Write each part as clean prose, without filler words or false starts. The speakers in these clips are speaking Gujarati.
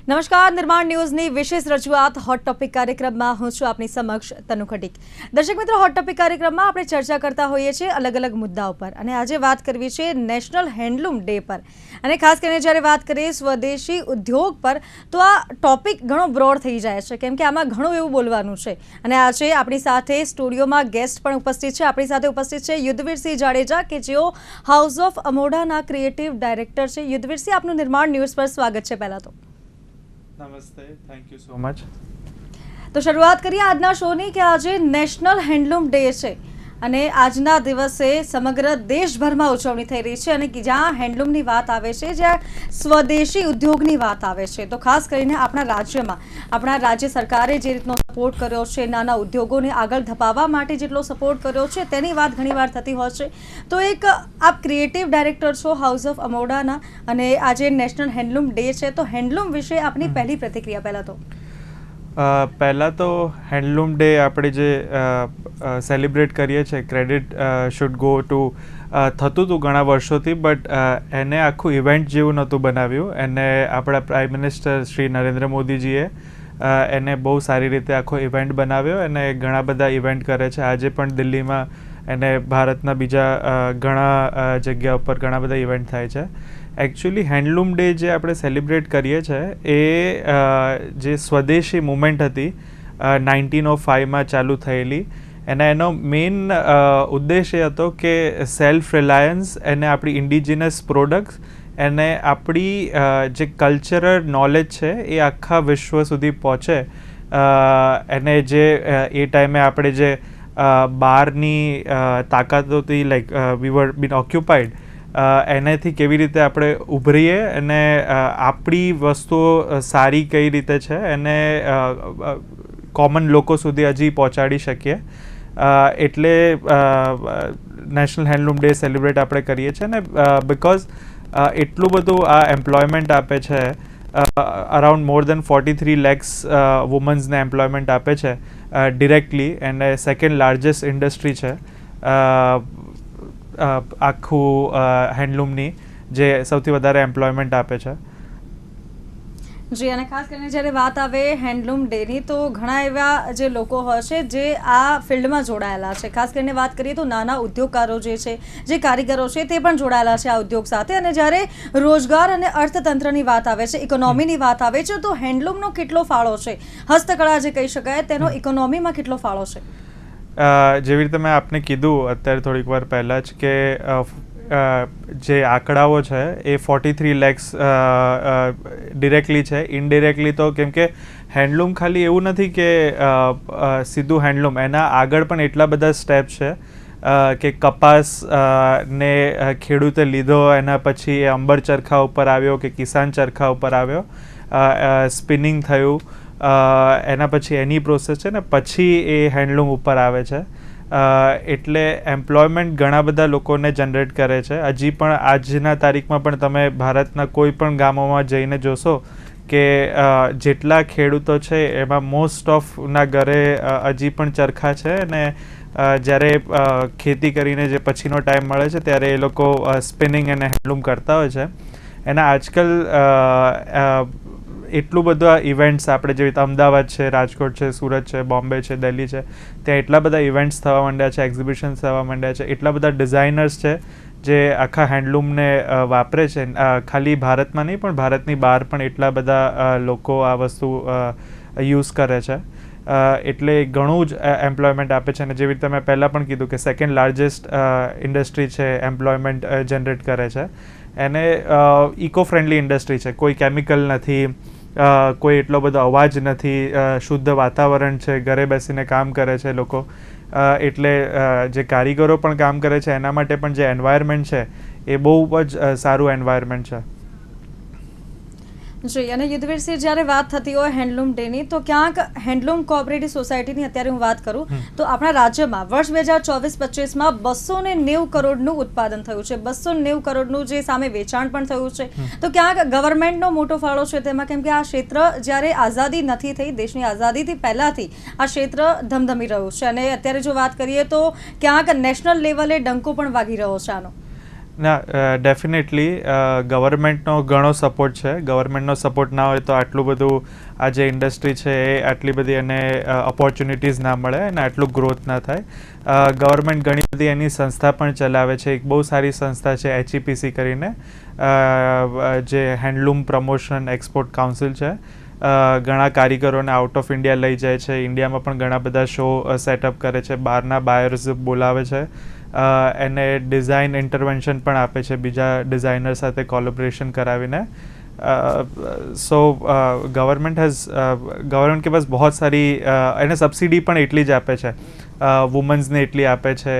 નમસ્કાર, નિર્માણ ન્યૂઝની વિશેષ રજૂઆત હોટ ટોપિક કાર્યક્રમમાં હું છું આપની સમક્ષ તનુ ખટીક। દર્શક મિત્રો, હોટ ટોપિક કાર્યક્રમમાં આપણે ચર્ચા કરતા હોઈએ છીએ અલગ અલગ મુદ્દાઓ પર અને આજે વાત કરવી છે નેશનલ હેન્ડલૂમ ડે પર। અને ખાસ કરીને જ્યારે વાત કરીએ સ્વદેશી ઉદ્યોગ પર તો આ ટોપિક ઘણો બ્રોડ થઈ જાય છે, કેમ કે આમાં ઘણું એવું બોલવાનું છે। અને આજે આપણી સાથે સ્ટુડિયોમાં ગેસ્ટ પણ ઉપસ્થિત છે। આપણી સાથે ઉપસ્થિત છે યુદ્ધવીરસિંહ જાડેજા કે જેઓ હાઉસ ઓફ અમોડાના ક્રિએટિવ ડાયરેક્ટર છે। યુદ્ધવીરસિંહ, આપનું નિર્માણ ન્યૂઝ પર સ્વાગત છે। પહેલા તો નમસ્તે, થેન્ક યુ સો મચ। તો શરૂઆત કરીએ આજના શોની કે આજે નેશનલ હેન્ડલૂમ ડે છે અને આજના દિવસે સમગ્ર દેશભરમાં ઉજવણી થઈ રહી છે અને જ્યાં હેન્ડલૂમની વાત આવે છે, જ્યાં સ્વદેશી ઉદ્યોગની વાત આવે છે, તો ખાસ કરીને આપણા રાજ્યમાં આપણા રાજ્ય સરકારે જે રીતનો સપોર્ટ કર્યો છે, નાના ઉદ્યોગોને આગળ ધપાવવા માટે જેટલો સપોર્ટ કર્યો છે તેની વાત ઘણીવાર થતી હોય છે। તો એક આપ ક્રિએટિવ ડાયરેક્ટર છો હાઉસ ઓફ અમોડાના અને આજે નેશનલ હેન્ડલૂમ ડે છે, તો હેન્ડલૂમ વિશે આપની પહેલી પ્રતિક્રિયા પહેલાં તો હેન્ડલૂમ ડે આપણે જે સેલિબ્રેટ કરીએ છીએ, ક્રેડિટ શુડ ગો ટુ થતું હતું ઘણા વર્ષોથી, બટ એને આખું ઇવેન્ટ જેવું નહોતું બનાવ્યું। એને આપણા પ્રાઇમ મિનિસ્ટર શ્રી નરેન્દ્ર મોદીજીએ એને બહુ સારી રીતે આખો ઇવેન્ટ બનાવ્યો અને ઘણા બધા ઇવેન્ટ કરે છે। આજે પણ દિલ્હીમાં એને ભારતના બીજા ઘણા જગ્યા ઉપર ઘણા બધા ઇવેન્ટ થાય છે। એકચ્યુઅલી હેન્ડલૂમ ડે જે આપણે સેલિબ્રેટ કરીએ છીએ એ જે સ્વદેશી મુવમેન્ટ હતી 1905માં ચાલુ થયેલી, એનો મેઇન ઉદ્દેશ એ હતો કે સેલ્ફ રિલાયન્સ એને આપણી ઇન્ડિજિનસ પ્રોડક્ટ્સ એને આપણી જે કલ્ચરલ નોલેજ છે એ આખા વિશ્વ સુધી પહોંચે। એને જે એ ટાઈમે આપણે જે બહારની તાકાતોથી like we var bin occupied, એનાથી કેવી રીતે આપણે ઉભરીએ અને આપણી વસ્તુઓ સારી કઈ રીતે છે એને કોમન લોકો સુધી હજી પહોંચાડી શકીએ। એટલે નેશનલ હેન્ડલૂમ ડે સેલિબ્રેટ આપણે કરીએ છીએ ને બિકોઝ એટલું બધું આ એમ્પ્લોયમેન્ટ આપે છે, અરાઉન્ડ મોર દેન 43 lakhs વુમન્સને એમ્પ્લોયમેન્ટ આપે છે ડિરેક્ટલી, અને સેકન્ડ લાર્જેસ્ટ ઇન્ડસ્ટ્રી છે આખું હેન્ડલૂમની, જે સૌથી વધારે એમ્પ્લોયમેન્ટ આપે છે। જી, અને ખાસ કરીને જ્યારે વાત આવે હેન્ડલૂમ ડેની તો ઘણા એવા જે લોકો હોય છે જે આ ફિલ્ડમાં જોડાયેલા છે। ખાસ કરીને વાત કરીએ તો નાના ઉદ્યોગકારો જે છે, જે કારીગરો છે તે પણ જોડાયેલા છે આ ઉદ્યોગ સાથે। અને જ્યારે રોજગાર અને અર્થતંત્રની વાત આવે છે, ઇકોનોમીની વાત આવે છે, તો હેન્ડલૂમનો કેટલો ફાળો છે, હસ્તકળા જે કહી શકાય તેનો ઇકોનોમીમાં કેટલો ફાળો છે? જેવી રીતે મેં આપને કીધું અત્યારે થોડીક વાર પહેલાં જ કે જે આંકડાઓ છે એ 43 lakhs ડિરેક્ટલી છે। ઇનડિરેક્ટલી તો કેમ કે હેન્ડલૂમ ખાલી એવું નથી કે સીધું હેન્ડલૂમ, એના આગળ પણ એટલા બધા સ્ટેપ છે કે કપાસ ને ખેડૂતે લીધો, એના પછી એ અંબર ચરખા ઉપર આવ્યો કે કિસાન ચરખા ઉપર આવ્યો, સ્પિનિંગ થયું, એના પછી એની પ્રોસેસ છે ને પછી એ હેન્ડલૂમ ઉપર આવે છે। એટલે એમ્પ્લોયમેન્ટ ઘણા બધા લોકોને જનરેટ કરે છે। હજી પણ આજના તારીખમાં પણ તમે ભારતના કોઈ પણ ગામોમાં જઈને જોશો કે જેટલા ખેડૂતો છે એમાં મોસ્ટ ઓફના ઘરે હજી પણ ચરખા છે, અને જ્યારે ખેતી કરીને જે પછીનો ટાઈમ મળે છે ત્યારે એ લોકો સ્પિનિંગ અને હેન્ડલૂમ કરતા હોય છે। એના આજકાલ એટલું બધું આ ઇવેન્ટ્સ આપણે જેવી રીતે અમદાવાદ છે, રાજકોટ છે, સુરત છે, બોમ્બે છે, દિલ્હી છે, ત્યાં એટલા બધા ઇવેન્ટ્સ થવા માંડ્યા છે, એક્ઝિબિશન્સ થવા માંડ્યા છે, એટલા બધા ડિઝાઇનર્સ છે જે આખા હેન્ડલૂમને વાપરે છે। ખાલી ભારતમાં નહીં પણ ભારતની બહાર પણ એટલા બધા લોકો આ વસ્તુ યુઝ કરે છે। એટલે ઘણું જ એમ્પ્લોયમેન્ટ આપે છે। અને જેવી રીતે મેં પહેલાં પણ કીધું કે સેકન્ડ લાર્જેસ્ટ ઇન્ડસ્ટ્રી છે, એમ્પ્લોયમેન્ટ જનરેટ કરે છે। એને ઇકો ફ્રેન્ડલી ઇન્ડસ્ટ્રી છે, કોઈ કેમિકલ નથી, કોઈ એટલો બધો અવાજ નથી, શુદ્ધ વાતાવરણ છે, ઘરે બેસીને કામ કરે છે લોકો। એટલે જે કારીગરો પણ કામ કરે છે એના માટે પણ જે એન્વાયરમેન્ટ છે એ બહુ જ સારું એન્વાયરમેન્ટ છે। જી, અને યુદ્ધવીરસિંહ, જ્યારે વાત થતી હોય હેન્ડલૂમ ડેની તો ક્યાંક હેન્ડલૂમ કોઓપરેટિવ સોસાયટીની અત્યારે હું વાત કરું તો આપણા રાજ્યમાં વર્ષ 2024-25માં 290 કરોડનું ઉત્પાદન થયું છે, 290 કરોડનું જે સામે વેચાણ પણ થયું છે। તો ક્યાંક ગવર્મેન્ટનો મોટો ફાળો છે તેમાં, કેમ કે આ ક્ષેત્ર જ્યારે આઝાદી નથી થઈ, દેશની આઝાદીથી પહેલાંથી આ ક્ષેત્ર ધમધમી રહ્યું છે અને અત્યારે જો વાત કરીએ તો ક્યાંક નેશનલ લેવલે ડંકો પણ વાગી રહ્યો છે આનો। ના, ડેફિનેટલી ગવર્મેન્ટનો ઘણો સપોર્ટ છે. ગવર્મેન્ટનો સપોર્ટ ના હોય તો આટલું બધું આ જે ઇન્ડસ્ટ્રી છે એ આટલી બધી એને ઓપોર્ચ્યુનિટીઝ ના મળે અને આટલું ગ્રોથ ના થાય. ગવર્મેન્ટ ઘણી બધી એની સંસ્થા પણ ચલાવે છે. એક બહુ સારી સંસ્થા છે HEPC કરીને, જે હેન્ડલૂમ પ્રમોશન એક્સપોર્ટ કાઉન્સિલ છે. ઘણા કારીગરોને આઉટ ઓફ ઇન્ડિયા લઈ જાય છે. ઇન્ડિયામાં પણ ઘણા બધા શો સેટઅપ કરે છે, બહારના બાયર્સ બોલાવે છે. એને ડિઝાઇન ઇન્ટરવેન્શન પણ આપે છે બીજા ડિઝાઇનર સાથે કોલેબોરેશન કરાવીને. સો ગવર્મેન્ટ કે પાસ बहुत सारी એને સબસિડી પણ એટલી જ આપે છે. વુમન્સને એટલી આપે છે,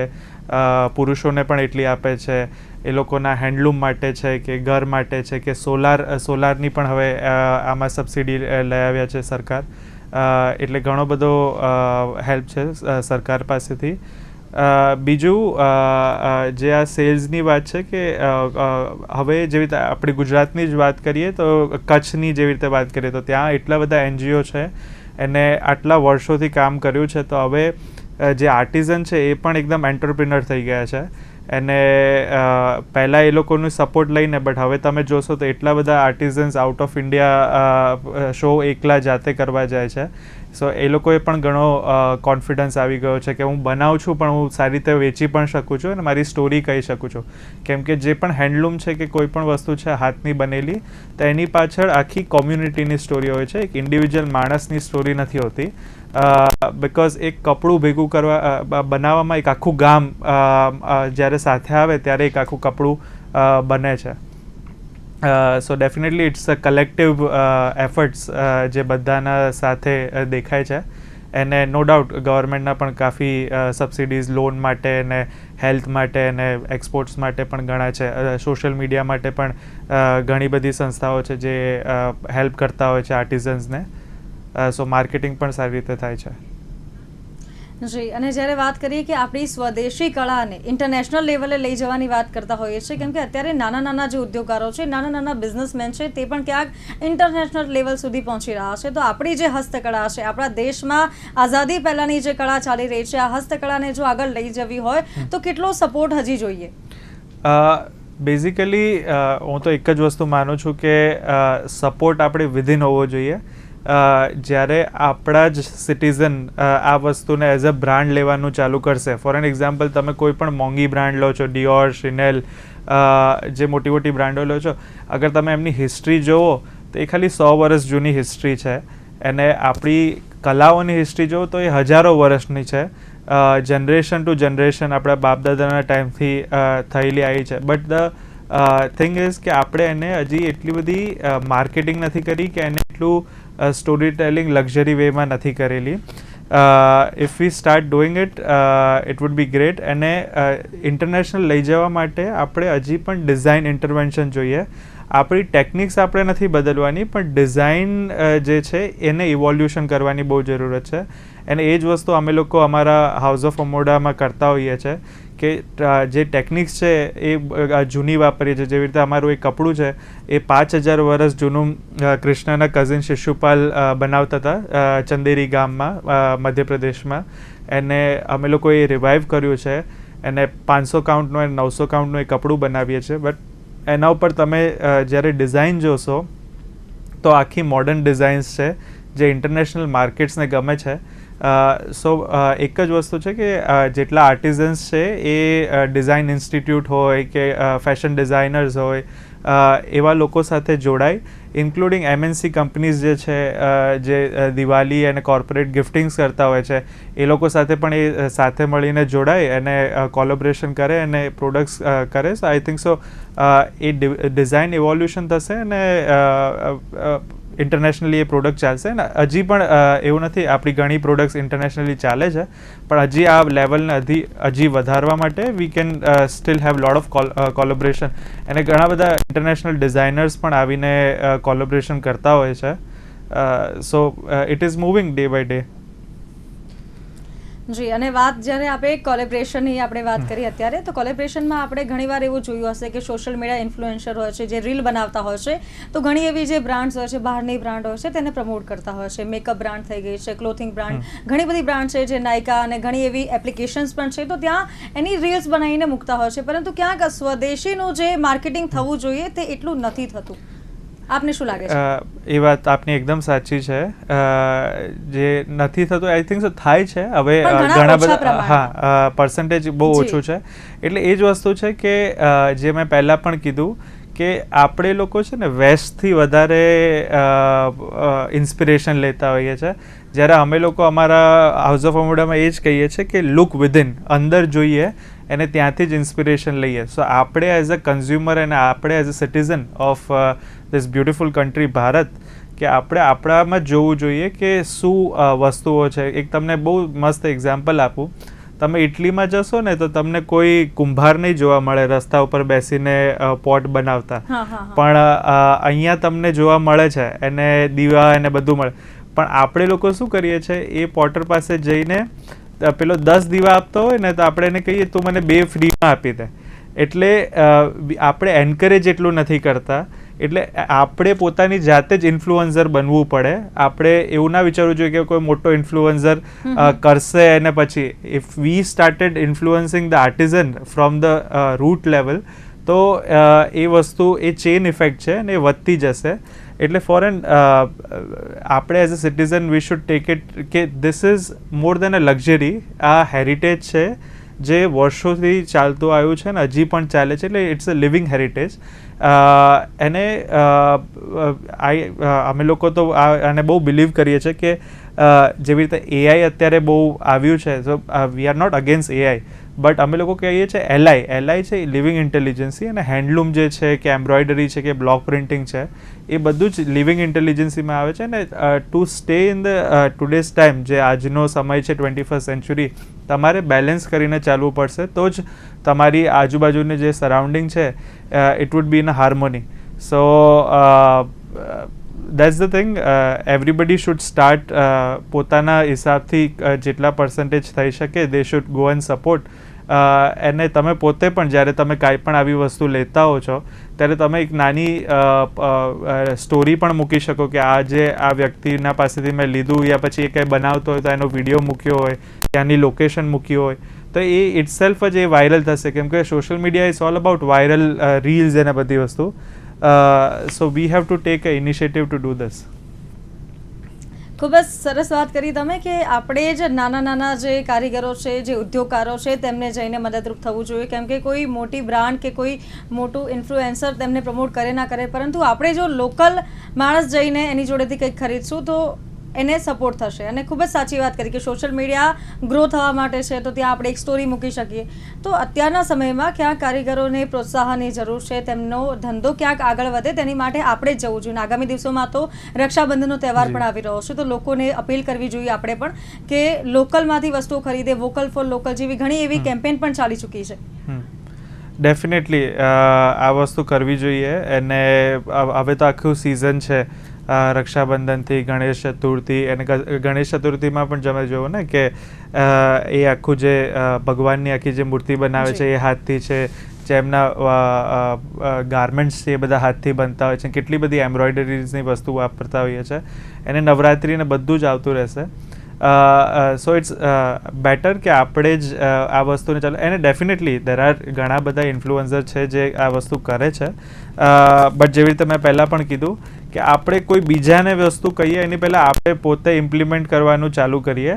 પુરુષોને પણ એટલી આપે છે. એ લોકોના હેન્ડલૂમ માટે છે કે ઘર માટે છે કે સોલારની પણ હવે આમાં સબસિડી લઈ આવ્યા છે સરકાર. એટલે ઘણો બધો હેલ્પ છે સરકાર પાસેથી. બીજું જે આ સેલ્સની વાત છે કે હવે જેવી રીતે આપણે ગુજરાતની જ વાત કરીએ તો કચ્છની જેવી રીતે વાત કરીએ તો ત્યાં એટલા બધા NGO છે, એને આટલા વર્ષોથી કામ કર્યું છે. તો હવે જે આર્ટિઝન છે એ પણ એકદમ એન્ટરપ્રિનર થઈ ગયા છે. એને પહેલાં એ લોકોનું સપોર્ટ લઈને, બટ હવે તમે જોશો તો એટલા બધા આર્ટિઝન્સ આઉટ ઓફ ઇન્ડિયા શો એકલા જાતે કરવા જાય છે. સો એ લોકોએ પણ ઘણો કોન્ફિડન્સ આવી ગયો છે કે હું બનાવું છું પણ હું સારી રીતે વેચી પણ શકું છું અને મારી સ્ટોરી કહી શકું છું. કેમ કે જે પણ હેન્ડલૂમ છે કે કોઈ પણ વસ્તુ છે હાથની બનેલી, તો એની પાછળ આખી કોમ્યુનિટીની સ્ટોરી હોય છે, એક ઇન્ડિવિજ્યુઅલ માણસની સ્ટોરી નથી હોતી. બિકોઝ એક કપડું ભેગું બનાવવામાં એક આખું ગામ જ્યારે સાથે આવે ત્યારે એક આખું કપડું બને છે. So definitely it's a collective efforts જે બધાના સાથે દેખાય છે. એને નો ડાઉટ ગવર્મેન્ટના પણ કાફી સબસિડીઝ લોન માટે અને હેલ્થ માટે અને એક્સપોર્ટ્સ માટે પણ ઘણા છે. સોશિયલ મીડિયા માટે પણ ઘણી બધી સંસ્થાઓ છે જે હેલ્પ કરતા હોય છે આર્ટિઝન્સને. સો માર્કેટિંગ પણ સારી રીતે થાય છે. જી, અને જ્યારે વાત કરીએ કે આપણી સ્વદેશી કળાને ઇન્ટરનેશનલ લેવલે લઈ જવાની વાત કરતા હોઈએ છીએ, કેમ કે અત્યારે નાના નાના જે ઉદ્યોગકારો છે, નાના નાના બિઝનેસમેન છે, તે પણ ક્યાંક ઇન્ટરનેશનલ લેવલ સુધી પહોંચી રહ્યા છે. તો આપણી જે હસ્તકળા છે, આપણા દેશમાં આઝાદી પહેલાંની જે કળા ચાલી રહી છે, આ હસ્તકળાને જો આગળ લઈ જવી હોય તો કેટલો સપોર્ટ હજી જોઈએ? બેઝિકલી હું તો એક જ વસ્તુ માનું છું કે સપોર્ટ આપણે વિધિન હોવો જોઈએ. જ્યારે આપણા જ સિટીઝન આ વસ્તુને એઝ અ બ્રાન્ડ લેવાનું ચાલુ કરશે. ફોર એન એક્ઝામ્પલ, તમે કોઈ પણ મોંઘી બ્રાન્ડ લો છો, ડિયોર, શિનેલ, જે મોટી મોટી બ્રાન્ડો લો છો, અગર તમે એમની હિસ્ટ્રી જુઓ તો એ ખાલી 100 વર્ષ જૂની હિસ્ટ્રી છે. અને આપણી કલાઓની હિસ્ટ્રી જુઓ તો એ હજારો વર્ષની છે. જનરેશન ટુ જનરેશન આપણા બાપદાદાના ટાઈમથી થયેલી આવી છે. બટ ધ થિંગ ઇઝ કે આપણે એને હજી એટલી બધી માર્કેટિંગ નથી કરી કે એને એટલું સ્ટોરી ટેલિંગ લક્ઝરી વેમાં નથી કરેલી. If V start doing it would be great. અને ઇન્ટરનેશનલ લઈ જવા માટે આપણે હજી પણ ડિઝાઇન ઇન્ટરવેન્શન જોઈએ. આપણી ટેકનિક્સ આપણે નથી બદલવાની, પણ ડિઝાઇન જે છે એને ઇવોલ્યુશન કરવાની બહુ જરૂરત છે. અને એ જ વસ્તુ અમે લોકો અમારા હાઉસ ઓફ અમોડામાં કરતા હોઈએ છીએ કે જે ટેકનિક્સ છે એ જૂની વાપરીએ છીએ. જેવી રીતે અમારું એક કપડું છે એ 5000 વર્ષ જૂનું કૃષ્ણના કઝિન શિશુપાલ બનાવતા હતા ચંદેરી ગામમાં મધ્યપ્રદેશમાં. એને અમે લોકોએ રિવાઇવ કર્યું છે. એને 500 કાઉન્ટનું અને 900 કાઉન્ટનું એ કપડું બનાવીએ છીએ. બટ એના ઉપર તમે જ્યારે ડિઝાઇન જોશો તો આખી મોડર્ન ડિઝાઇન્સ છે જે ઇન્ટરનેશનલ માર્કેટ્સને ગમે છે. સો એક જ વસ્તુ છે કે જેટલા આર્ટિઝન્સ છે એ ડિઝાઇન ઇન્સ્ટિટ્યૂટ હોય કે ફેશન ડિઝાઇનર્સ હોય, એવા લોકો સાથે જોડાય. ઇન્ક્લુડિંગ MNC કંપનીઝ જે છે જે દિવાળી અને કોર્પોરેટ ગિફ્ટિંગ્સ કરતા હોય છે, એ લોકો સાથે પણ એ સાથે મળીને જોડાય અને કોલેબોરેશન કરે અને પ્રોડક્ટ્સ કરે. સો આઈ થિંક સો એ ડિઝાઇન ઇવોલ્યુશન થશે અને ઇન્ટરનેશનલી એ પ્રોડક્ટ ચાલશે. ને હજી પણ એવું નથી, આપણી ઘણી પ્રોડક્ટ્સ ઇન્ટરનેશનલી ચાલે છે, પણ હજી આ લેવલને હજી વધારવા માટે we can steel have lot of collaboration. અને ઘણા બધા ઇન્ટરનેશનલ ડિઝાઇનર્સ પણ આવીને કોલેબોરેશન કરતા હોય છે. So it is moving day by day. જી, અને વાત જ્યારે આપણે કોલેબ્રેશનની આપણે વાત કરી અત્યારે, તો કોલેબ્રેશનમાં આપણે ઘણીવાર એવું જોયું હશે કે સોશિયલ મીડિયા ઇન્ફ્લુએન્સર હોય છે, જે રીલ બનાવતા હોય છે, તો ઘણી એવી જે બ્રાન્ડ્સ હોય છે, બહારની બ્રાન્ડ હોય છે, તેને પ્રમોટ કરતા હોય છે. મેકઅપ બ્રાન્ડ થઈ ગઈ છે, ક્લોથિંગ બ્રાન્ડ, ઘણી બધી બ્રાન્ડ છે, જે નાયકા અને ઘણી એવી એપ્લિકેશન્સ પણ છે, તો ત્યાં એની રીલ્સ બનાવીને મૂકતા હોય છે, પરંતુ ક્યાંક સ્વદેશીનું જે માર્કેટિંગ થવું જોઈએ તે એટલું નથી થતું. આપને શું લાગે છે? એ વાત આપની એકદમ સાચી છે. જે નથી થતું, આઈ થિંક સો થાય છે હવે ઘણા બધા, હા, પર્સન્ટેજ બહુ ઓછું છે. એટલે એ જ વસ્તુ છે કે જે મેં પહેલાં પણ કીધું કે આપણે લોકો છે ને વેસ્ટથી વધારે ઇન્સ્પિરેશન લેતા હોઈએ છીએ, જ્યારે અમે લોકો અમારા હાઉસ ઓફ અમુડામાં એ જ કહીએ છીએ કે લુક વિધિન, અંદર જોઈએ અને ત્યાંથી જ ઇન્સ્પિરેશન લઈએ. સો આપણે એઝ અ કન્ઝ્યુમર અને આપણે as a citizen of this beautiful country Bharat, કે આપણે આપણામાં જોવું જોઈએ કે શું વસ્તુઓ છે. એક તમને બહુ મસ્ત એક્ઝામ્પલ આપું. તમે ઇટલીમાં જશો ને તો તમને કોઈ કુંભાર નહીં જોવા મળે રસ્તા ઉપર બેસીને પોટ બનાવતા, પણ અહીંયા તમને જોવા મળે છે, એને દીવા અને બધું મળે. પણ આપણે લોકો શું કરીએ છીએ, એ પોટર પાસે જઈને પેલો 10 દીવા આપતો હોય ને તો આપણે એને કહીએ તું મને 2 ફ્રીમાં આપી દે. એટલે આપણે એન્કરેજ એટલું નથી કરતા. એટલે આપણે પોતાની જાતે જ ઇન્ફ્લુઅન્સર બનવું પડે. આપણે એવું ના વિચારવું જોઈએ કે કોઈ મોટો ઇન્ફ્લુઅન્સર કરશે અને પછી if we started influencing the artisan from the root level, તો એ વસ્તુ, એ ચેન ઇફેક્ટ છે અને એ વધતી જશે. એટલે ફોર એન આપણે as a citizen we should take it કે this is more than a luxury. આ હેરિટેજ છે જે વર્ષોથી ચાલતું આવ્યું છે ને હજી પણ ચાલે છે. એટલે ઇટ્સ અ લિવિંગ હેરિટેજ. એને અમે લોકો તો આને બહુ બિલીવ કરીએ છીએ કે જેવી રીતે એઆઈ અત્યારે બહુ આવ્યું છે, so we are not against AI, but અમે લોકો કહીએ છીએ એલઆઈ છે લિવિંગ ઇન્ટેલિજન્સી, અને હેન્ડલૂમ જે છે કે એમ્બ્રોઇડરી છે કે બ્લોક પ્રિન્ટિંગ છે, એ બધું જ લિવિંગ ઇન્ટેલિજન્સીમાં આવે છે. ને to stay in the today's time, જે આજનો સમય છે 21st સેન્ચુરી, તમારે બેલેન્સ કરીને ચાલવું પડશે, તો જ તમારી આજુબાજુની જે સરાઉન્ડિંગ છે it would be in a હાર્મોની. So that's the thing. Everybody should start પોતાના હિસાબથી જેટલા પર્સન્ટેજ થઈ શકે they should go and support. અને તમે પોતે પણ જ્યારે તમે કાંઈ પણ આવી વસ્તુ લેતા હો છો ત્યારે તમે એક નાની સ્ટોરી પણ મૂકી શકો કે આ વ્યક્તિના પાસેથી મેં લીધું, યા પછી એ કંઈ બનાવતો હોય તો એનો વિડીયો મૂક્યો હોય, ત્યાંની લોકેશન મૂકી હોય, તો એ ઇટસેલ્ફ જ એ વાયરલ થશે. કેમ કે social media is all about viral reels અને બધી વસ્તુ. So we have to take a initiative to do this. ખૂબ જ સરસ વાત કરી તમે કે આપણે જ નાના જે કારીગરો છે, જે ઉદ્યોગકારો છે, તેમને જઈને મદદરૂપ થવું જોઈએ. કેમ કે કોઈ મોટી બ્રાન્ડ કે કોઈ મોટું ઇન્ફ્લુએન્સર તેમને પ્રમોટ કરે ના કરે, પરંતુ આપણે જો લોકલ માણસ જઈને એની જોડેથી કંઈક ખરીદશું તો એને સપોર્ટ થશે. અને ખૂબ જ સાચી વાત કરી કે સોશિયલ મીડિયા ગ્રો થવા માટે છે, તો ત્યાં આપણે એક સ્ટોરી મૂકી શકીએ. તો અત્યારના સમયમાં ક્યાંક કારીગરોને પ્રોત્સાહનની જરૂર છે, તેમનો ધંધો ક્યાંક આગળ વધે તેની માટે આપણે જ જવું જોઈએ. આગામી દિવસોમાં તો રક્ષાબંધનનો તહેવાર પણ આવી રહ્યો છે, તો લોકોને અપીલ કરવી જોઈએ આપણે પણ કે લોકલમાંથી વસ્તુઓ ખરીદે. વોકલ ફોર લોકલ જેવી ઘણી એવી કેમ્પેન પણ ચાલી ચૂકી છે. ડેફિનેટલી આ વસ્તુ કરવી જોઈએ. અને હવે તો આખું સિઝન છે રક્ષાબંધનથી ગણેશ ચતુર્થી, અને ગણેશ ચતુર્થીમાં પણ તમે જુઓ ને કે એ આખું જે ભગવાનની આખી જે મૂર્તિ બનાવે છે એ હાથથી છે, જેમના ગાર્મેન્ટ્સ છે એ બધા હાથથી બનતા હોય છે, કેટલી બધી એમ્બ્રોઇડરીઝની વસ્તુ વાપરતા હોઈએ છીએ. એને નવરાત્રિને બધું જ આવતું રહેશે. સો ઇટ્સ બેટર કે આપણે જ આ વસ્તુને ચાલો. એને ડેફિનેટલી ઘણા બધા ઇન્ફ્લુઅન્સર છે જે આ વસ્તુ કરે છે, બટ જેવી રીતે મેં પહેલાં પણ કીધું કે આપણે કોઈ બીજાને વસ્તુ કહીએ એની પહેલાં આપણે પોતે ઇમ્પ્લિમેન્ટ કરવાનું ચાલુ કરીએ,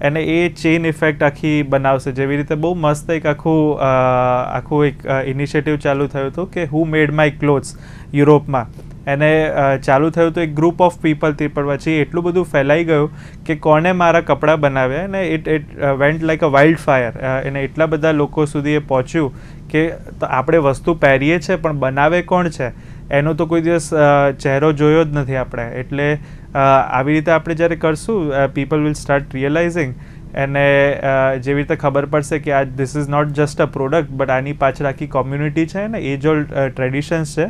અને એ ચેઇન ઇફેક્ટ આખી બનાવશે. જેવી રીતે બહુ મસ્ત એક આખું એક ઇનિશિયેટિવ ચાલુ થયું હતું કે હુ મેડ માય ક્લોથ્સ યુરોપમાં. એને ચાલુ થયું હતું એક ગ્રુપ ઓફ પીપલથી, પણ પછી એટલું બધું ફેલાઈ ગયું કે કોણે મારા કપડાં બનાવ્યા, અને it went like a wild fire. એને એટલા બધા લોકો સુધી એ પહોંચ્યું કે આપણે વસ્તુ પહેરીએ છીએ પણ બનાવે કોણ છે એનો તો કોઈ દિવસ ચહેરો જોયો જ નથી આપણે. એટલે આવી રીતે આપણે જ્યારે કરશું, પીપલ વિલ સ્ટાર્ટ રિયલાઇઝિંગ, અને જેવી રીતે ખબર પડશે કે આ this is not just a product, but આની પાછળ આખી કોમ્યુનિટી છે ને એજ ઓલ્ડ ટ્રેડિશન્સ છે,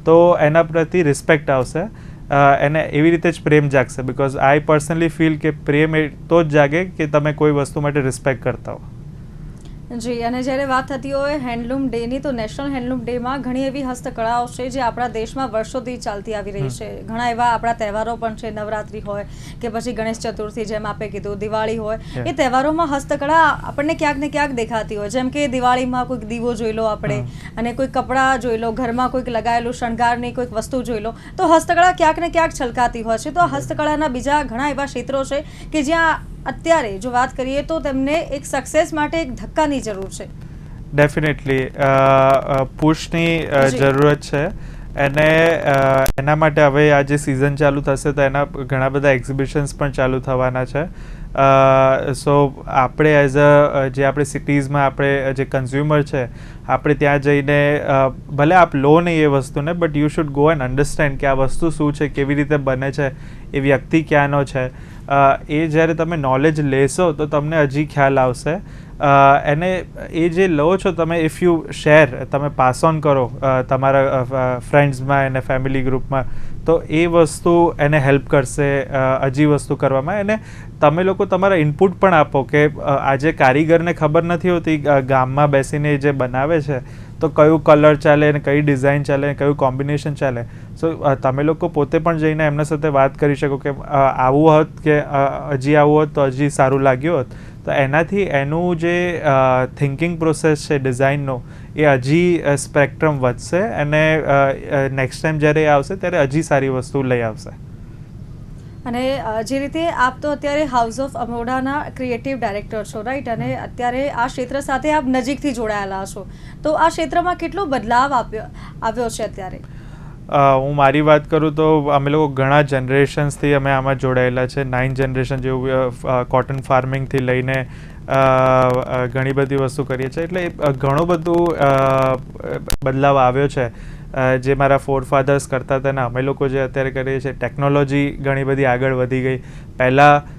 તો એના પ્રતિ રિસ્પેક્ટ આવશે. એને એવી રીતે જ પ્રેમ જાગશે. બિકોઝ આઈ પર્સનલી ફીલ કે પ્રેમ એ તો જ જાગે કે તમે કોઈ વસ્તુ માટે રિસ્પેક્ટ કરતા હો. જી, અને જ્યારે વાત થતી હોય હેન્ડલૂમ ડેની, તો નેશનલ હેન્ડલૂમ ડેમાં ઘણી એવી હસ્તકળાઓ છે જે આપણા દેશમાં વર્ષોથી ચાલતી આવી રહી છે. ઘણા એવા આપણા તહેવારો પણ છે, નવરાત્રિ હોય કે પછી ગણેશ ચતુર્થી, જેમ આપે કીધું દિવાળી હોય, એ તહેવારોમાં હસ્તકળા આપણને ક્યાંક ને ક્યાંક દેખાતી હોય. જેમ કે દિવાળીમાં કોઈક દીવો જોઈ લો આપણે, અને કોઈક કપડાં જોઈ લો, ઘરમાં કોઈક લગાવેલું શણગારની કોઈક વસ્તુ જોઈ લો, તો હસ્તકળા ક્યાંક ને ક્યાંક છલકાતી હોય છે. તો આ હસ્તકળાના બીજા ઘણા એવા ક્ષેત્રો છે કે જ્યાં અત્યારે જો વાત કરીએ તો તેમને એક સક્સેસ માટે એક ધક્કાની જરૂર છે. ડેફિનેટલી પુશની જરૂરત છે. અને એના માટે હવે આ જે સિઝન ચાલુ થશે તો એના ઘણા બધા એક્ઝિબિશન્સ પણ ચાલુ થવાના છે. સો આપણે એઝ જે આપણે સિટીઝમાં આપણે જે કન્ઝ્યુમર છે, આપણે ત્યાં જઈને ભલે આપ લો નહીં એ વસ્તુને, but you should go and understand કે આ વસ્તુ શું છે, કેવી રીતે બને છે, એ વ્યક્તિ ક્યાંનો છે. એ જ્યારે તમે નોલેજ લેશો તો તમને હજી ખ્યાલ આવશે. એને એ જે લો છો તમે, ઇફ યુ શેર, તમે પાસ ઓન કરો તમારા ફ્રેન્ડ્સમાં અને ફેમિલી ગ્રુપમાં, તો એ વસ્તુ એને હેલ્પ કરશે હજી વસ્તુ કરવામાં. અને તમે લોકો તમારા ઇનપુટ પણ આપો કે આજે કારીગરને ખબર નથી હોતી ગામમાં બેસીને જે બનાવે છે તો કયું કલર ચાલે અને કઈ ડિઝાઇન ચાલે, કયું કોમ્બિનેશન ચાલે. સો તમે લોકો પોતે પણ જઈને એમના સાથે વાત કરી શકો કે આવું હોત કે હજી આવું હોત તો હજી સારું લાગ્યું હોત. તો એનાથી એનું જે થિંકિંગ પ્રોસેસ છે ડિઝાઇનનો, એ હજી સ્પેક્ટ્રમ વધશે અને નેક્સ્ટ ટાઈમ જ્યારે એ આવશે ત્યારે હજી સારી વસ્તુ લઈ આવશે. અને જે રીતે આપ તો અત્યારે હાઉસ ઓફ અમોડાના ક્રિએટિવ ડાયરેક્ટર છો, રાઈટ? અને અત્યારે આ ક્ષેત્ર સાથે આપ નજીકથી જોડાયેલા છો, તો આ ક્ષેત્રમાં કેટલો બદલાવ આવ્યો છે અત્યારે? હું મારી વાત કરું તો અમે લોકો ઘણા જનરેશન્સથી અમે આમાં જોડાયેલા છે. 9 જનરેશન જેવું કોટન ફાર્મિંગથી લઈને ઘણી બધી વસ્તુ કરીએ છીએ. એટલે ઘણું બધું બદલાવ આવ્યો છે જે મારા ફોરફાધર્સ કરતા હતા ને અમે લોકો જે અત્યારે કરીએ છીએ. ટેકનોલોજી ઘણી બધી આગળ વધી ગઈ. પહેલાં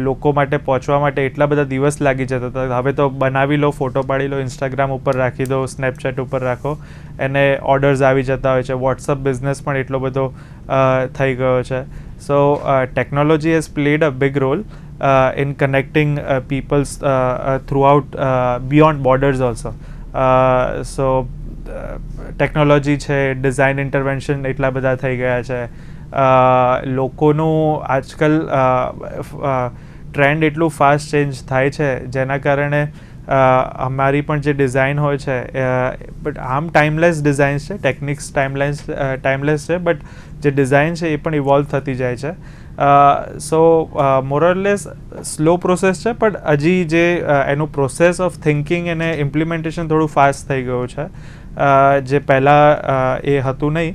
લોકો માટે પહોંચવા માટે એટલા બધા દિવસ લાગી જતા હતા. હવે તો બનાવી લો, ફોટો પાડી લો, ઇન્સ્ટાગ્રામ ઉપર રાખી દો, સ્નેપચેટ ઉપર રાખો, એને ઓર્ડર્સ આવી જતા હોય છે. વોટ્સઅપ બિઝનેસ પણ એટલો બધો થઈ ગયો છે. So technology has played a big role in connecting peoples throughout beyond borders also. So technology છે, ડિઝાઇન ઇન્ટરવેન્શન એટલા બધા થઈ ગયા છે. લોકોનું આજકાલ ટ્રેન્ડ એટલું ફાસ્ટ ચેન્જ થાય છે જેના કારણે અમારી પણ જે ડિઝાઇન હોય છે, બટ આમ ટાઈમલેસ ડિઝાઇન્સ છે, ટેકનિક્સ ટાઈમલેસ છે, બટ જે ડિઝાઇન છે એ પણ ઇવોલ્વ થતી જાય છે. સો મોરલેસ સ્લો પ્રોસેસ છે, પણ હજી જે એનું પ્રોસેસ ઓફ થિંકિંગ અને ઇમ્પ્લિમેન્ટેશન થોડું ફાસ્ટ થઈ ગયું છે, જે પહેલાં એ હતું નહીં.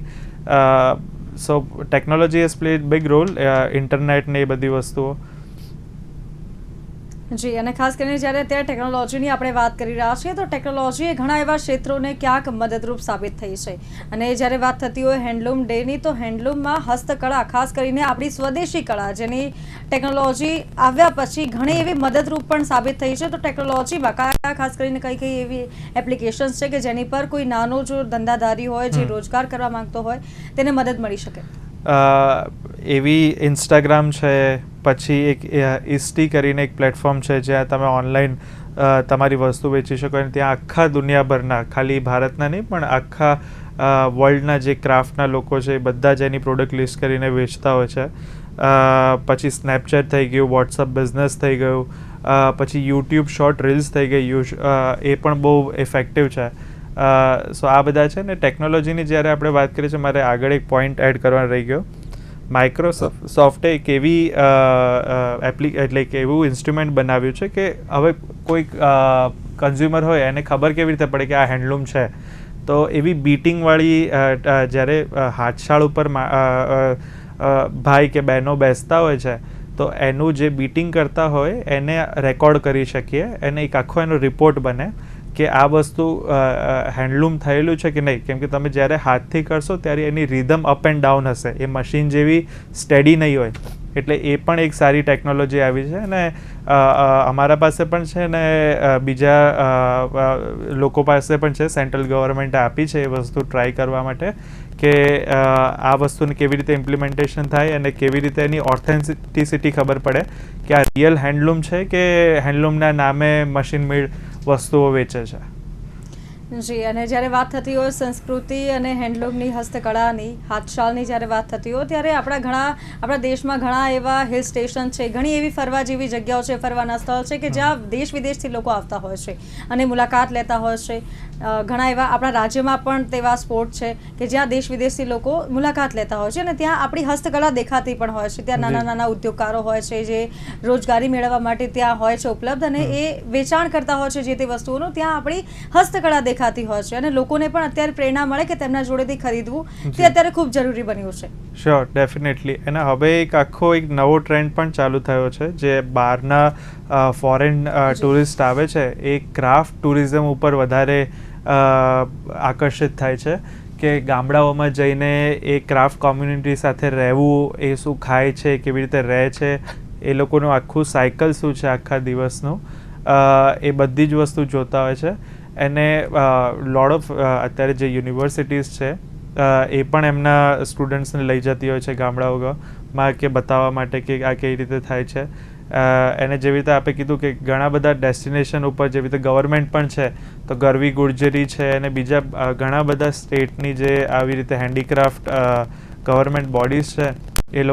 So technology has played big role, internet ને એ બધી વસ્તુઓ. જી, અને ખાસ કરીને જ્યારે અત્યારે ટેકનોલોજીની આપણે વાત કરી રહ્યા છીએ તો ટેકનોલોજીએ ઘણા એવા ક્ષેત્રોને ક્યાંક મદદરૂપ સાબિત થઈ છે. અને જ્યારે વાત થતી હોય હેન્ડલૂમ ડેની, તો હેન્ડલૂમમાં હસ્તકળા, ખાસ કરીને આપણી સ્વદેશી કળા, જેની ટેકનોલોજી આવ્યા પછી ઘણી એવી મદદરૂપ પણ સાબિત થઈ છે. તો ટેકનોલોજીમાં ખાસ કરીને કઈ કઈ એવી એપ્લિકેશન્સ છે કે જેની પર કોઈ નાનો જો ધંધાદારી હોય જે રોજગાર કરવા માંગતો હોય તેને મદદ મળી શકે? એવી ઇન્સ્ટાગ્રામ છે, પછી એક ઇસ્ટી કરીને એક પ્લેટફોર્મ છે જ્યાં તમે ઓનલાઈન તમારી વસ્તુ વેચી શકો. અને ત્યાં આખા દુનિયાભરના, ખાલી ભારતના નહીં પણ આખા વર્લ્ડના જે ક્રાફ્ટના લોકો છે એ બધા જ એની પ્રોડક્ટ લિસ્ટ કરીને વેચતા હોય છે. પછી સ્નેપચેટ થઈ ગયું, વોટ્સઅપ બિઝનેસ થઈ ગયું, પછી યુટ્યુબ શોર્ટ રીલ્સ થઈ ગઈ, એ પણ બહુ ઇફેક્ટિવ છે. સો આ બધા છે. ને ટેકનોલોજીની જ્યારે આપણે વાત કરીએ છીએ, મારે આગળ એક પોઈન્ટ એડ કરવાનો રહી ગયો. માઇક્રોસોફ્ટે એક એવી એટલે કે એવું ઇન્સ્ટ્રુમેન્ટ બનાવ્યું છે કે હવે કોઈક કન્ઝ્યુમર હોય એને ખબર કેવી રીતે પડે કે આ હેન્ડલૂમ છે. તો એવી બીટિંગવાળી જ્યારે હાથશાળ ઉપર ભાઈ કે બહેનો બેસતા હોય છે તો એનું જે બીટિંગ કરતા હોય એને રેકોર્ડ કરી શકીએ, એને એક આખો એનો રિપોર્ટ બને કે આ વસ્તુ હેન્ડલૂમ થયેલું છે કે નહીં. કેમ કે તમે જ્યારે હાથથી કરશો ત્યારે એની રિધમ અપ એન્ડ ડાઉન હશે, એ મશીન જેવી સ્ટેડી નહીં હોય. એટલે એ પણ એક સારી ટેકનોલોજી આવી છે અને અમારા પાસે પણ છે ને બીજા લોકો પાસે પણ છે. સેન્ટ્રલ ગવર્મેન્ટે આપી છે એ વસ્તુ ટ્રાય કરવા માટે કે આ વસ્તુને કેવી રીતે ઇમ્પ્લિમેન્ટેશન થાય અને કેવી રીતે એની ઓથેન્ટિસિટી ખબર પડે કે આ રિયલ હેન્ડલૂમ છે કે હેન્ડલૂમના નામે મશીન મેડ વસ્તુઓ વેચે છે. જી, અને જ્યારે વાત થતી હોય સંસ્કૃતિ અને હેન્ડલૂમની, હસ્તકળાની, હાથશાળની જ્યારે વાત થતી હોય ત્યારે આપણા દેશમાં ઘણા એવા હિલ સ્ટેશન છે, ઘણી એવી ફરવા જેવી જગ્યાઓ છે, ફરવાના સ્થળ છે કે જ્યાં દેશ વિદેશથી લોકો આવતા હોય છે અને મુલાકાત લેતા હોય છે. ઘણા એવા આપણા રાજ્યમાં પણ તેવા સ્પોટ છે કે જ્યાં દેશ વિદેશથી લોકો મુલાકાત લેતા હોય છે અને ત્યાં આપણી હસ્તકળા દેખાતી પણ હોય છે. ત્યાં નાના નાના ઉદ્યોગકારો હોય છે જે રોજગારી મેળવવા માટે ત્યાં હોય છે ઉપલબ્ધ અને એ વેચાણ કરતા હોય છે જે તે વસ્તુઓનું. ત્યાં આપણી હસ્તકળા દેખાતી હોય છે અને લોકોને પણ અત્યારે પ્રેરણા મળે કે તેમના જોડેથી ખરીદવું તે અત્યારે ખૂબ જરૂરી બન્યું છે. Sure, definitely. અને હવે એક નવો ટ્રેન્ડ પણ ચાલુ થયો છે જે બહારના ફોરેન ટુરિસ્ટ આવે છે એ ક્રાફ્ટ ટુરિઝમ ઉપર વધારે આકર્ષિત થાય છે કે ગામડાઓમાં જઈને એ ક્રાફ્ટ કોમ્યુનિટી સાથે રહેવું, એ શું ખાય છે, કેવી રીતે રહે છે, એ લોકોનું આખું સાયકલ શું છે આખા દિવસનું, એ બધી જ વસ્તુ જોતા હોય છે. એને લોટ ઓફ અત્યારે જે યુનિવર્સિટીઝ છે એ પણ એમના સ્ટુડન્ટ્સને લઈ જતી હોય છે ગામડાઓમાં કે બતાવવા માટે કે આ કેવી રીતે થાય છે. એને જેવી રીતે આપણે કીધું કે ઘણા બધા ડેસ્ટિનેશન ઉપર જેવી રીતે ગવર્મેન્ટ પણ છે તો ગરવી ગુર્જરી છે અને બીજા ઘણા બધા સ્ટેટની જે આવી રીતે હેન્ડીક્રાફ્ટ ગવર્મેન્ટ બોડીઝ છે એ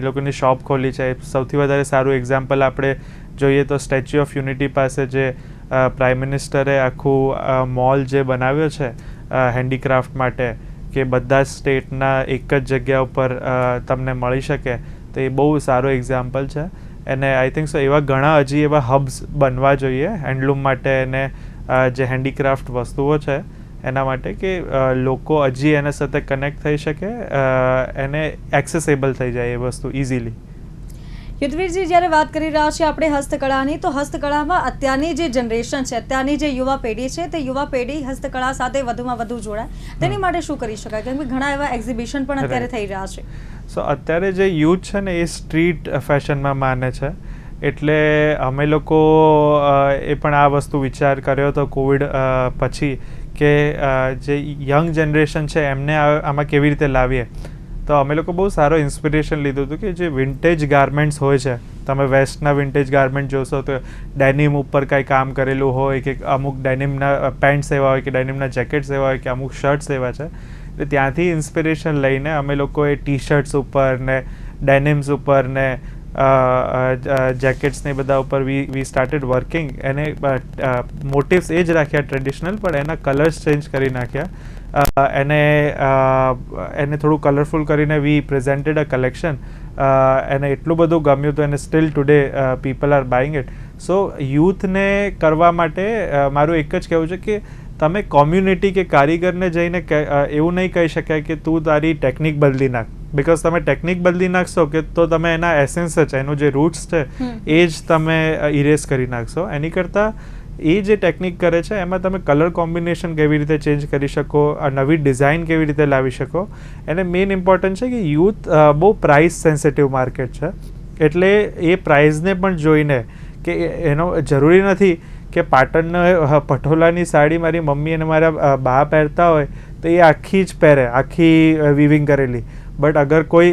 લોકોની શોપ ખોલી છે. સૌથી વધારે સારું એક્ઝામ્પલ આપણે જોઈએ તો સ્ટેચ્યુ ઓફ યુનિટી પાસે જે પ્રાઇમ મિનિસ્ટરે આખું મોલ જે બનાવ્યો છે હેન્ડીક્રાફ્ટ માટે કે બધા સ્ટેટના એક જ જગ્યા ઉપર તમને મળી શકે, તો એ બહુ સારો એક્ઝામ્પલ છે. અને આઈ થિંક સો એવા ઘણા હજી એવા હબ્સ બનવા જોઈએ હેન્ડલૂમ માટે અને જે હેન્ડીક્રાફ્ટ વસ્તુઓ છે એના માટે કે લોકો હજી એના સાથે કનેક્ટ થઈ શકે, એને એક્સેસેબલ થઈ જાય એ વસ્તુ ઇઝીલી. યુદ્ધવીરજી, જ્યારે વાત કરી રહ્યા છીએ આપણે હસ્તકળાની, તો હસ્તકળામાં અત્યારની જે જનરેશન છે, અત્યારની જે યુવા પેઢી છે તે યુવા પેઢી હસ્તકળા સાથે વધુમાં વધુ જોડાય તેની માટે શું કરી શકાય? કેમ કે ઘણા એવા એક્ઝિબિશન પણ અત્યારે થઈ રહ્યા છે. સો અત્યારે જે યુથ છે ને એ સ્ટ્રીટ ફેશનમાં માને છે, એટલે અમે લોકો એ પણ આ વસ્તુ વિચાર કર્યો હતો કોવિડ પછી કે જે યંગ જનરેશન છે એમને આમાં કેવી રીતે લાવીએ. તો અમે લોકો બહુ સારો ઇન્સ્પિરેશન લીધું હતું કે જે વિન્ટેજ ગાર્મેન્ટ્સ હોય છે, તમે વેસ્ટના વિન્ટેજ ગાર્મેન્ટ જોશો તો ડેનિમ ઉપર કાંઈ કામ કરેલું હોય કે અમુક ડેનિમના પેન્ટ્સ એવા હોય કે ડેનિમના જેકેટ્સ એવા હોય કે અમુક શર્ટ્સ એવા છે, એટલે ત્યાંથી ઇન્સ્પિરેશન લઈને અમે લોકોએ ટી શર્ટ્સ ઉપર ને ડેનિમ્સ ઉપર ને જેકેટ્સ ને બધા ઉપર વી સ્ટાર્ટેડ વર્કિંગ. એને મોટિવ્સ એ જ રાખ્યા ટ્રેડિશનલ, પણ એના કલર્સ ચેન્જ કરી નાખ્યા. એને થોડું કલરફુલ કરીને વી પ્રેઝેન્ટેડ અ કલેક્શન. એને એટલું બધું ગમ્યું હતું અને still today people are buying it. So યુથને કરવા માટે મારું એક જ કહેવું છે કે તમે કોમ્યુનિટી કે કારીગરને જઈને એવું નહીં કહી શકાય કે તું તારી ટેકનિક બદલી નાખ, બિકોઝ તમે ટેકનિક બદલી નાખશો કે તો તમે એના એસેન્સ જ, એનું જે રૂટ્સ છે એ જ તમે ઇરેઝ કરી નાખશો. એની કરતાં એ જે ટેકનિક કરે છે એમાં તમે કલર કોમ્બિનેશન કેવી રીતે ચેન્જ કરી શકો, નવી ડિઝાઇન કેવી રીતે લાવી શકો. એને મેઇન ઇમ્પોર્ટન્ટ છે કે યુથ બહુ પ્રાઇસ સેન્સિટિવ માર્કેટ છે, એટલે એ પ્રાઇઝને પણ જોઈને કે એનો જરૂરી નથી કે પાટણનો પટોલાની સાડી મારી મમ્મી અને મારા બા પહેરતા હોય તો એ આખી જ પહેરે, આખી વિવિંગ કરેલી. બટ અગર કોઈ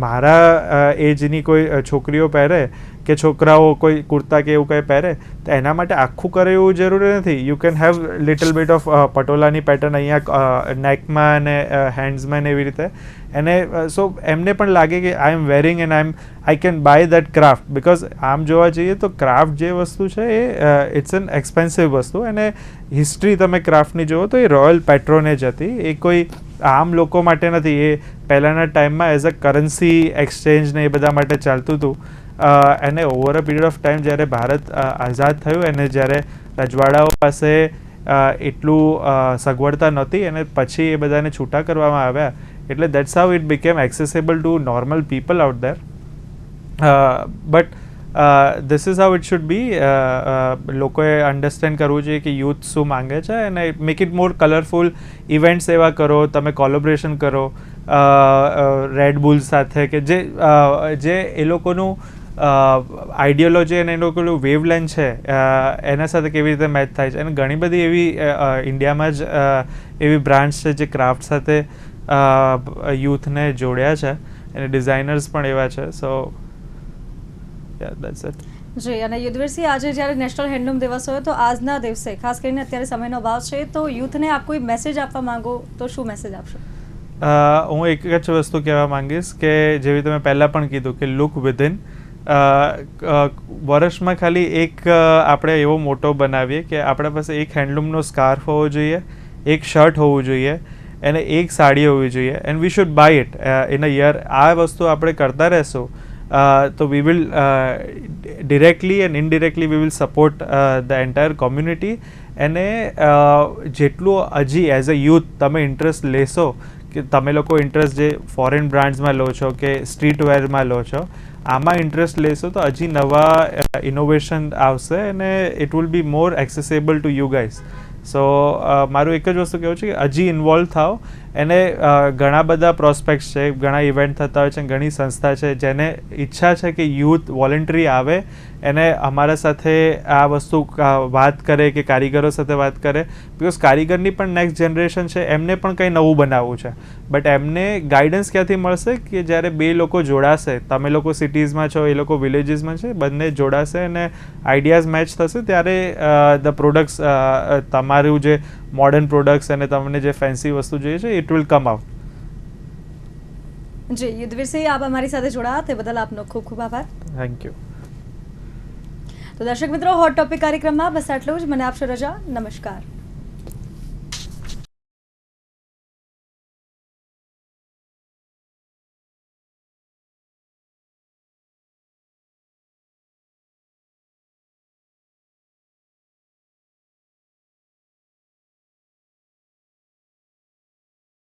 મારા એજની કોઈ છોકરીઓ પહેરે કે છોકરાઓ કોઈ કુર્તા કે એવું કંઈ પહેરે તો એના માટે આખું કરે એવું જરૂરી નથી. You can have little bit of પટોલાની પેટર્ન અહીંયા નેકમાં અને હેન્ડ્સમાં ને એવી રીતે. એને સો એમને પણ લાગે કે I am wearing and I can buy that craft. Because આમ જોવા જઈએ તો ક્રાફ્ટ જે વસ્તુ છે એ ઇટ્સ એન એક્સપેન્સિવ વસ્તુ, અને હિસ્ટ્રી તમે ક્રાફ્ટની જુઓ તો એ રોયલ પેટ્રોનેજ હતી, એ કોઈ આમ લોકો માટે નથી. એ પહેલાંના ટાઈમમાં એઝ અ કરન્સી એક્સચેન્જ ને એ બધા માટે ચાલતું હતું. એને over a period of time જ્યારે ભારત આઝાદ થયું અને જ્યારે રજવાડાઓ પાસે એટલું સગવડતા નહોતી અને પછી એ બધાને છૂટા કરવામાં આવ્યા, એટલે that's how it became accessible to normal people out there. But this is how it should be. લોકોએ અન્ડરસ્ટેન્ડ કરવું જોઈએ કે યુથ શું માંગે છે અને make it more colourful. Events એવા કરો, તમે કોલેબોરેશન કરો, રેડ બુલ સાથે કે જે એ લોકોનું આઈડિયોલોજી અને એ લોકોનું વેવલેન્થ છે એના સાથે કેવી રીતે મેચ થાય છે. અને ઘણી બધી એવી ઇન્ડિયામાં જ એવી બ્રાન્ડ્સ છે જે ક્રાફ્ટ સાથે યુથને જોડ્યા છે અને ડિઝાઇનર્સ પણ એવા છે. સો દેટ્સ ઇટ. જી, અને યુદ્ધવીરસિંહ, આજે જ્યારે નેશનલ હેન્ડલૂમ દિવસ હોય તો આજના દિવસે ખાસ કરીને અત્યારે સમયનો અભાવ છે તો યુથને આપ કોઈ મેસેજ આપવા માંગો તો શું મેસેજ આપશો? હું એક જ વસ્તુ કહેવા માંગીશ કે જેવી તમે પહેલાં પણ કીધું કે લુક વિધિન. વર્ષમાં ખાલી એક આપણે એવો મોટો બનાવીએ કે આપણા પાસે એક હેન્ડલૂમનો સ્કાર્ફ હોવો જોઈએ, એક શર્ટ હોવું જોઈએ અને એક સાડી હોવી જોઈએ, and we should buy it in a year. આ વસ્તુ આપણે કરતા રહેશું તો we will directly and indirectly we will support the entire community. અને જેટલું હજી એઝ અ યુથ તમે ઇન્ટરેસ્ટ લેશો, કે તમે લોકો ઇન્ટરેસ્ટ જે ફોરેન બ્રાન્ડ્સમાં લો છો કે સ્ટ્રીટ વેરમાં લો છો, આમાં ઇન્ટરેસ્ટ લેશો તો હજી નવા ઇનોવેશન આવશે અને it will be more accessible to you guys. So મારું એક જ વસ્તુ કહેવું છે કે હજી ઇન્વોલ્વ થાઓ. એને ઘણા બધા પ્રોસ્પેક્ટ્સ છે, ઘણા ઇવેન્ટ થતા હોય છે, ઘણી સંસ્થા છે જેને ઈચ્છા છે કે યુથ વોલન્ટરી આવે એને અમારા સાથે આ વસ્તુ વાત કરે કે કારીગરો સાથે વાત કરે. બિકોઝ કારીગરની પણ નેક્સ્ટ જનરેશન છે, એમને પણ કંઈ નવું બનાવવું છે, બટ એમને ગાઈડન્સ ક્યાંથી મળશે કે જ્યારે બે લોકો જોડાશે, તમે લોકો સિટીઝમાં છો, એ લોકો વિલેજીસમાં છે, બંને જોડાશે અને આઈડિયાઝ મેચ થશે ત્યારે ધ પ્રોડક્ટ્સ, તમારું જે મોડર્ન પ્રોડક્ટ્સ અને તમને જે ફેન્સી વસ્તુ જોઈએ છે ઇટ વિલ કમ આઉટ. જી, યુદ્ધવીરસિંહ, આપ અમારી સાથે જોડાયા તે બદલ આપનો ખૂબ ખૂબ આભાર. Thank you. તો દર્શક મિત્રો, હોટ ટોપિક કાર્યક્રમમાં બસ આટલું જ. મને આપશો રજા. નમસ્કાર.